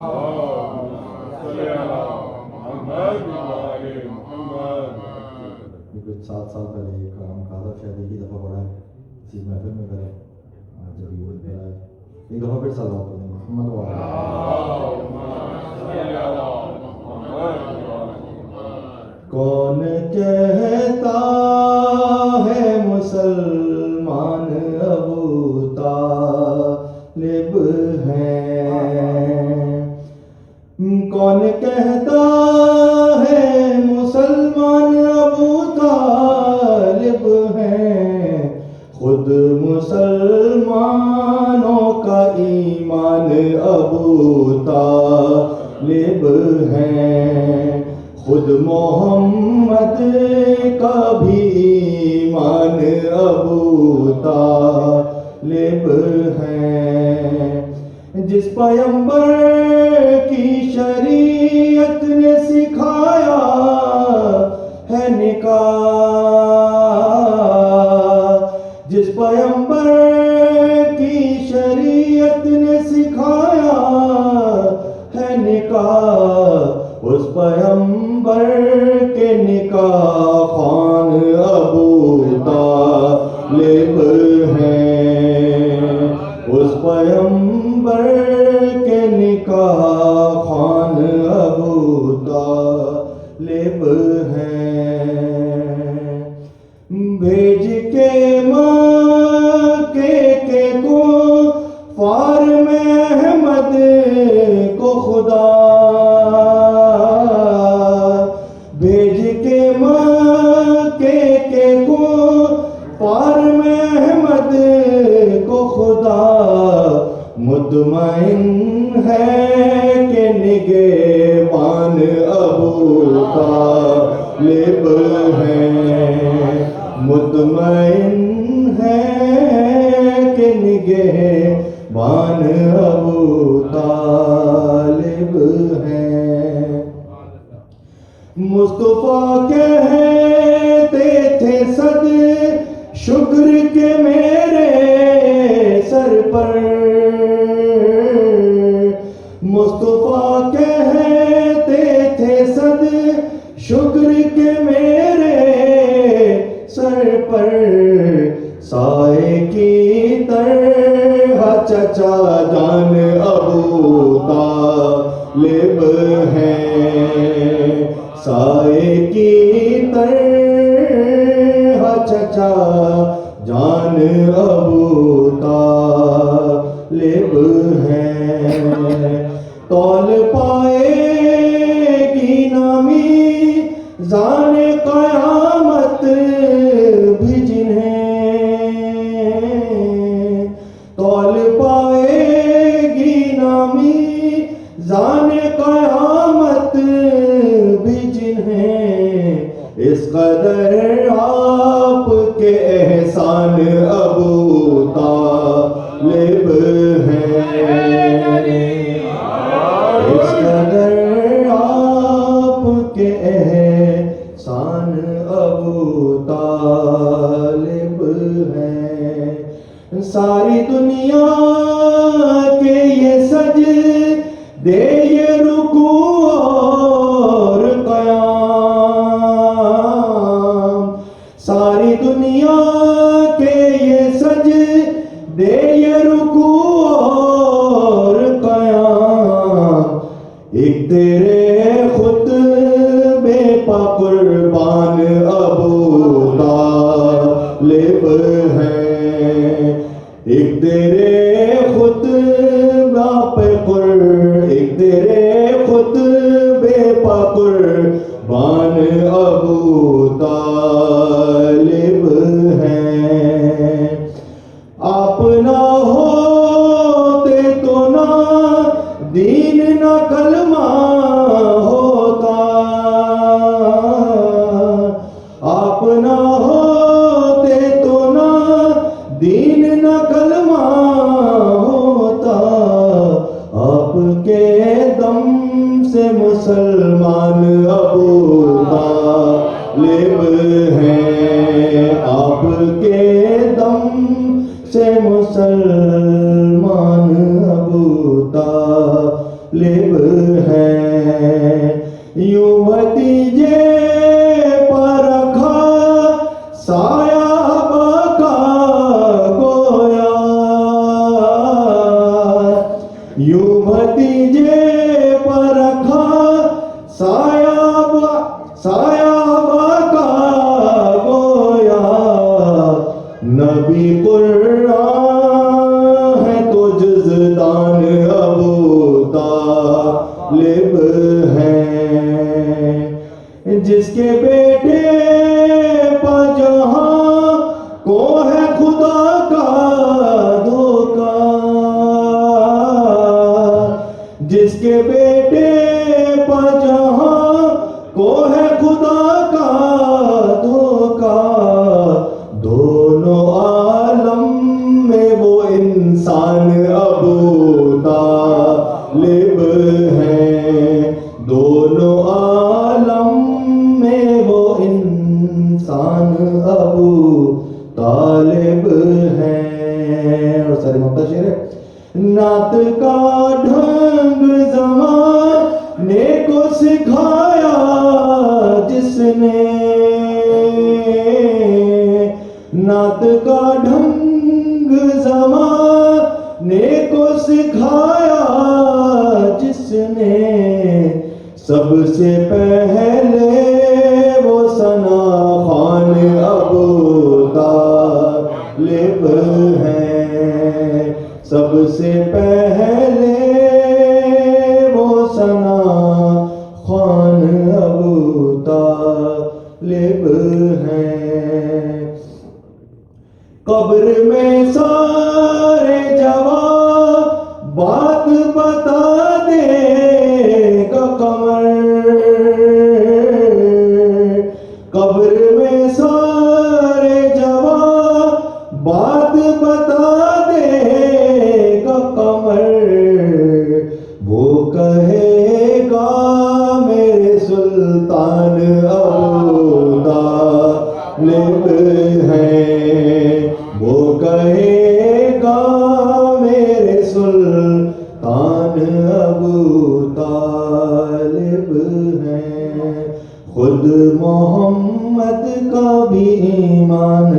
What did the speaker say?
کچھ 7 سال پہلے یہ کلام کہا تھا، شاید ایک ہی دفعہ پڑھا ہے اسی محفل میں کرے، جب یہ پڑھا ہے ایک دفعہ پھر سال پڑھیں گے محمد کون کہتا ہے مسلمان ابو طالب ہیں، کون کہتا ہے مسلمان ابو طالب ہیں، خود مسلمانوں کا ایمان ابو طالب ہیں، خود محمد کا بھی ایمان ابو طالب ہیں، جس پیغمبر کی شریعت نے سکھایا ہے نکاح، جس پیغمبر کی شریعت نے سکھایا ہے نکاح، اس پیغمبر کے نکاح خوان ابو طالب ہیں، اس پیغمبر کے نکاح خوان ابو طالب ہیں، بھیج کے مکے کے کفار میں احمد کو خدا، بھیج کے مکے کے کفار میں احمد کو خدا، مطمئن ہے کہ نگہبان ابو طالب ہیں، مطمئن ہے کہ نگہبان ابو طالب ہیں، مصطفیٰ کہتے تھے صد شکر کے میرے سر پر، مصطفیٰ کہتے تھے صد شکر کے میرے سر پر، سائے کی طرح چچا جان ابو طالب ہیں، سائے کی طرح چچا جان ابو طالب ہیں، طول پائے گی نامی زان قیامت بھی جنہیں، طول پائے گی نامی زان قیامت بھی جنہیں، اس قدر آپ کے احسان ابو طالب ہیں، اس قدر آپ کے احسان ابو طالب ہیں، ساری دنیا کے یہ سجدے یہ رکوع اور قیام، ساری دنیا کے یہ سجدے یہ رکوع اور قیام، ایک تیرے خطبے پہ قربان ابو طالب ہیں، ایک تیرے خطبہ پہ ایک تیرے خطبے پہ قربان ابو طالب ہیں، آپ نہ ہوتے تو نہ دین نہ کلمہ ہوتا، آپ نہ ہوتے تو نہ دین نہ کلمہ ہوتا، آپ کے دم سے مسلمان ابو طالب ہیں، آپ کے دم سے مسلمان ابو طالب نبی قرآن ہے تو جزدان ابو طالب ہیں، جس کے بیٹے پا جہاں کو ہے خدا کا دھوکا، جس کے بیٹے پا جہاں کو ہے خدا کا دھوکا، دونوں عالم میں وہ انسان ابو طالب ہیں، دونوں عالم میں وہ انسان ابو طالب ہیں۔ اور سارے مقطع شعر ہے۔ نعت کا ڈھنگ زمانے کو سکھایا جس نے، نعت کا ڈھنگ زمانے کو سکھایا جس نے، سب سے پہلے وہ ثنا خوان ابو طالب ہیں، سب سے پہلے وہ ثنا خوان ابو طالب ہیں۔ قبر میں سارے جوابات بتا دے گا قمر، قبر میں سارے جوابات بتا دے گا قمر، وہ کہے گا میرے سلطان ابو طالب ہیں، وہ کہے گا میرے سلطان ابو طالب ہیں۔ خود محمد کا بھی ایمان